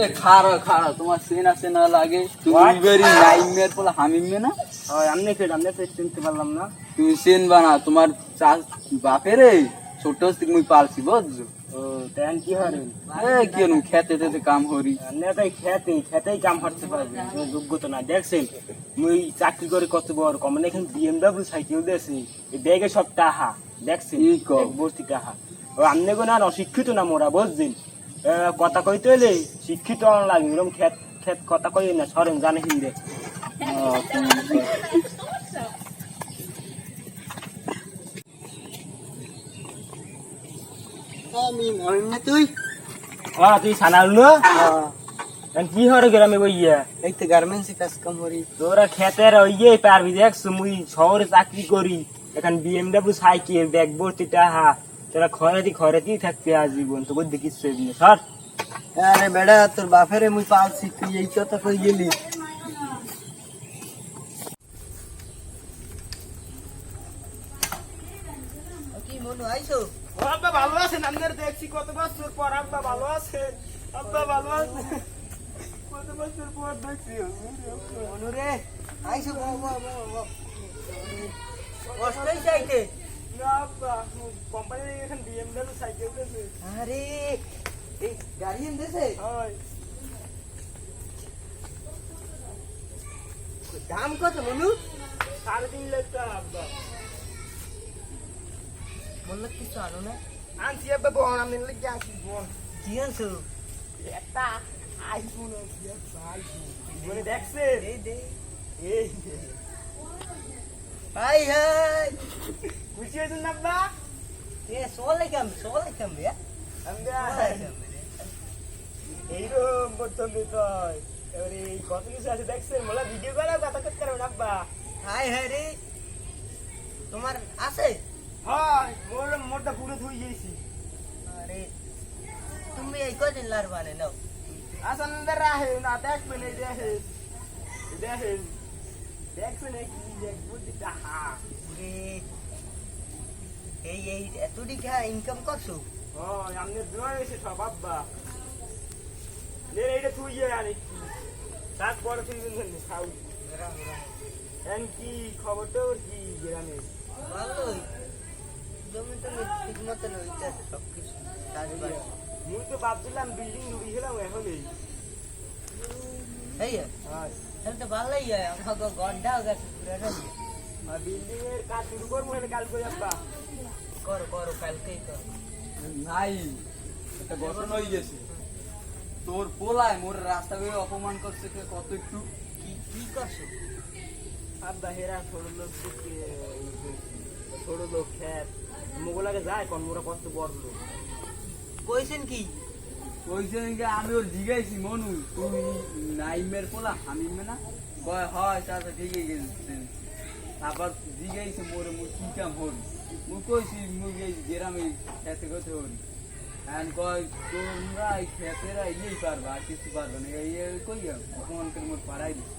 এ খাড়া খাড়া তোমার সেনা সেনা লাগে তুমি বেরি নাইমের পলা হামিমে না হয় আমনে তো চিনতে পারলাম না। তুমি সেন বানা তোমার বাপেরে ছোট থেকে মুই পালছি বুঝছো। ও তেন কি হরেন এ কি অনু খেতে তেতে কাম হরি আমনে তাই খেতেই কাম করতে পারবে তুমি যোগ্যতা না দেখছেন মুই চাকরি করে কত বড় কম মানে এখন BMW সাইকেল দিয়েছি এই ব্যাগে সব টাহা দেখছেন কি কও? এক ভর্তি টাহা ও আমনে গো না অশিক্ষিত না মোরা বুঝছেন কথা কইতে হলে শিক্ষিত হওয়া লাগে এরকম খেত কথা কই না সরেন জানে হিন্দে আমি মনে তুই তুই সানাল কি হরে গ্রামে বইয়া এই তো গার্মেন্টসে কাজ কাম করি। তোরা খেতের ওইয়ে পারবি দেখছো মুই শহরে চাকরি করি এখন BMW সাইকেল ব্যাগ ভর্তি টাহা তোরা খরাতি থাকতে আজীবন তো বলতে কিচ্ছু না সর আরে বেড়া তোর বাপেরে মুই পালছি তুই এই কথা কই গেলি। কি মনু আইছো? আব্বা ভালো আছেন আপনার দেখছি কত বছর পর আব্বা ভালো আছেন আব্বা ভালো আছেন কত বছর পর দেখছি মনু রে আইছো কষ্টই চাইতে। না আব্বা কোম্পানি এখন BMW সাইকেল দিয়েছে আরে এই গাড়ি এনেছে হয় দাম কত মনু? 3.5 লাখ টাকা আব্বা বললো কিছু আনো না আনছি আব্বা বোন আমি লিখে আনছি বোন কি আনছো? একটা আইফোন আছে আইফোন বলে দেখছে এই দে এই হাই হাই খুশি হয়েছেন না আব্বা এ সোলে কাম রে আমরা এইরকম প্রথম তাই এবারে কত কিছু আছে দেখছেন মোলা ভিডিও করা কথা করতে পারবেন আব্বা হাই হাই রে তোমার আছে? হয় মোরটা পুরো ধুই গেছি আরে তুমি এই কদিন লার বানে নাও আসেন রাহে না দেখবেন এই দেখেন দেখছেন কি এক বুদ্ধি টাহা রে এই এত টাকা ইনকাম করছো? হয় আপনি দোয়া এসে সব আব্বা নে এইটা থুই যায় আরে তারপরে তুই খাও এন কি খবর তোর কি গ্রামে ভালোই জমি তো ঠিক মতন হইতেছে সব কিছু চাষবাস। মুই তো ভাবছিলাম বিল্ডিং উড়ি গেলাম এখনই এই তাহলে তো ভালোই হয় আমাকে গন্ডাও গেছে পুরো নাকি? আর বিল্ডিং এর কাজ শুরু করবো হলে কাল করে আব্বা করো কালকেই করো। নাই একটা ঘটনা হয়ে গেছে তোর পোলায় মোর রাস্তা বেয়ে অপমান করছে কত একটু কি করছো? আব্বা হেরা ছোট লোক খ্যাত মোগলাকে যায় কোন মোরা কত বড় লোক কইছেন কি? ওই যে আমি ওর জিগাইছি মনু তুমি নাইমের পোলা হামিমে না কয় হয় চাচা ঠিকই গেছে তারপর জিগাইছে মোরে মুই কি কাম হরি মুই কইছি মুই এই গ্রামে খেতে করতে হরি এখন কয় তোমরা এই খেতেরা ইয়েই পারবা আর কিছু পারবে না এই কই অপমান করে মোর পাড়াই দিস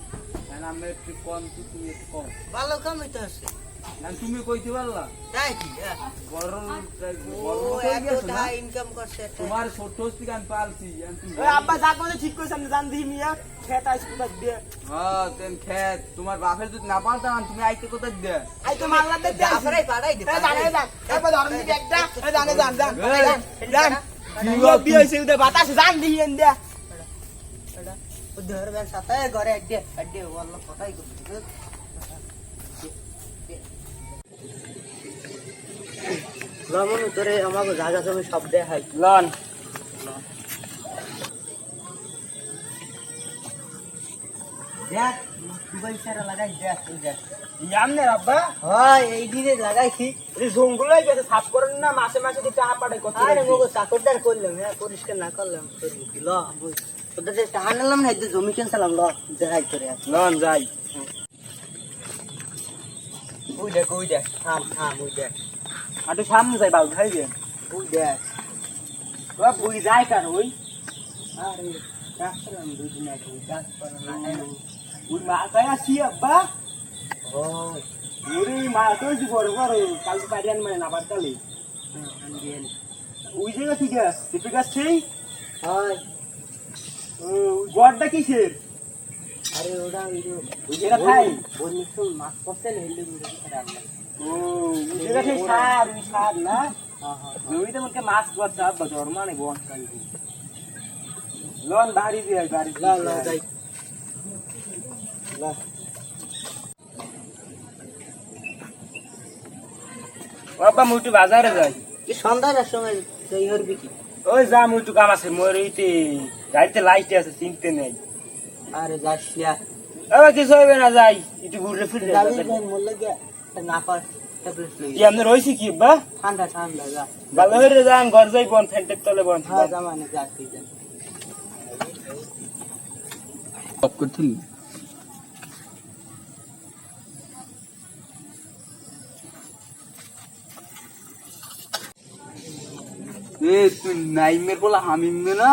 এখন আমি একটু কম তুমি একটু কম ভালো কামই তো আছে তুমি কইতে পারলা তাই কি? বড় ও এত টাকা ইনকাম করছে একটা। তোমার ছোট থেকে আমি পালছি আব্বা যা করে ঠিক কইছ আমি জান দিই মিয়া খেত আইস কোথা দিয়ে হ্যাঁ তেন খেত তোমার বাপের যদি না পালতাম তুমি আইতে কোথায় দে আই তো মারলা দে জাফরাই পাড়াই দে জানে যান এবার ধরন দিকে একটা জানে যান বিয়ে হইছে উদে বাতাস জান দিই এন দে ধর বেন সাথে ঘরে আড্ডে ওয়াল্লাহ কথাই করতে লমন তোরে আমাকে জায়গা জমি সব দেখাই লন দেখ মোবাইল সারা লাগাই দেখ ইয়ামনে আব্বা হয় এই দিনে লাগাইছি। এই জঙ্গল হয়ে গেছে সাফ করেন না মাসে মাসে দিতে পাঠাই কত আরে মগো চাকরদার করলাম হ্যাঁ পরিষ্কার না করলাম করবো কি ল তোদের যে টাকা নিলাম না একটু জমি কিনছিলাম ল দেখাই করে লন যাই ওই দেখ থাম ওই দেখ আর তুই সামনে যাই বাবু খাই যে ওই দেখ বুই যায় কার ওই আরে রাখছিলাম দুই দিন আগে গাছ পালা লাগাই ওই মা কায় আসি আব্বা হয় ওরে মা তো যে বড় বড় কাল পারিয়ান মানে না বাড়তালে ওই জায়গা ঠিক আছে টিপে গাছ সেই হয় গড়টা কিসের? আরে ওটা ওই যে যেটা খাই? ওই নিশ্চয় মাছ করতে নেই রান্না। ও, যেটা সেই সার, ওই সার না? হ্যাঁ হ্যাঁ জমিতে মনে হয় মাছ গড়ছে, আব্বা জন্মানে বন খাই। লন বাড়ি দিয়ে আয়, বাড়ি লা দিয়ে লা আয়। যাই লা ও আব্বা মুই একটু বাজারে যাই। কি সন্ধ্যার সময় যাই হরবি কি? ওই যা মুই একটু কাম আছে, মোর এইতে গাড়িতে লাইট আছে, চিনতে নেই। আরে যাস না আবার কিছু হবে না, যাই একটু ঘুরে ফিরে যাবি যাই। যাই মোর লাগে না পার ট্যাবলেট লই কি আপনার হয়েছে কি বা? ঠান্ডা ঠান্ডা যা ভালো হয়ে যান, ঘর যাই বন, ফ্যান্টের তলে বন। হ্যাঁ জামানে যা তুই যা অফ করছিল এ তুই নাইমের বলা হামিম না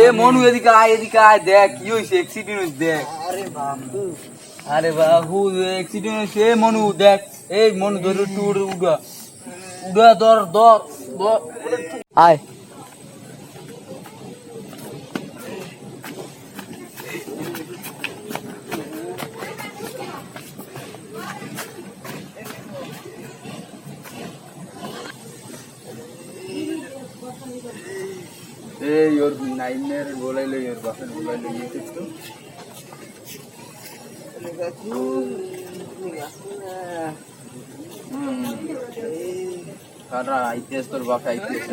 এ মনু এদিকে আয় দেখ কি হয়েছে অ্যাক্সিডেন্ট হয়েছে দেখ আরে বাপু আরে বাবু অ্যাক্সিডেন্ট হয়েছে এ মনু দেখ এই মনু ধরে টুর উড়া উড়া ধর ধর ধর আয় এই ওর নাইমের বলাইলো ওর বাপের বলাইলো ইয়ে তো কারা আইতেছ তোর বাপ আইতেছ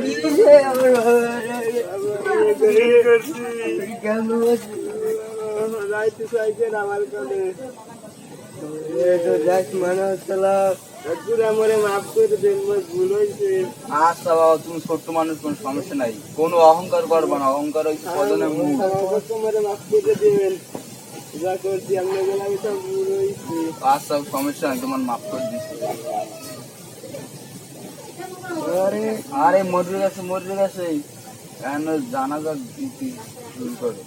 আচ্ছা বাবা তুমি ছোট্ট মানুষ, কোন সমস্যা নাই, কোনো অহংকার করবা না, অহংকার হচ্ছে পদনের মুখ। আচ্ছা সমস্যা নাই, তোমার মাফ করে দিচ্ছি। আরে মরে গেছে কেন জানা যাক করে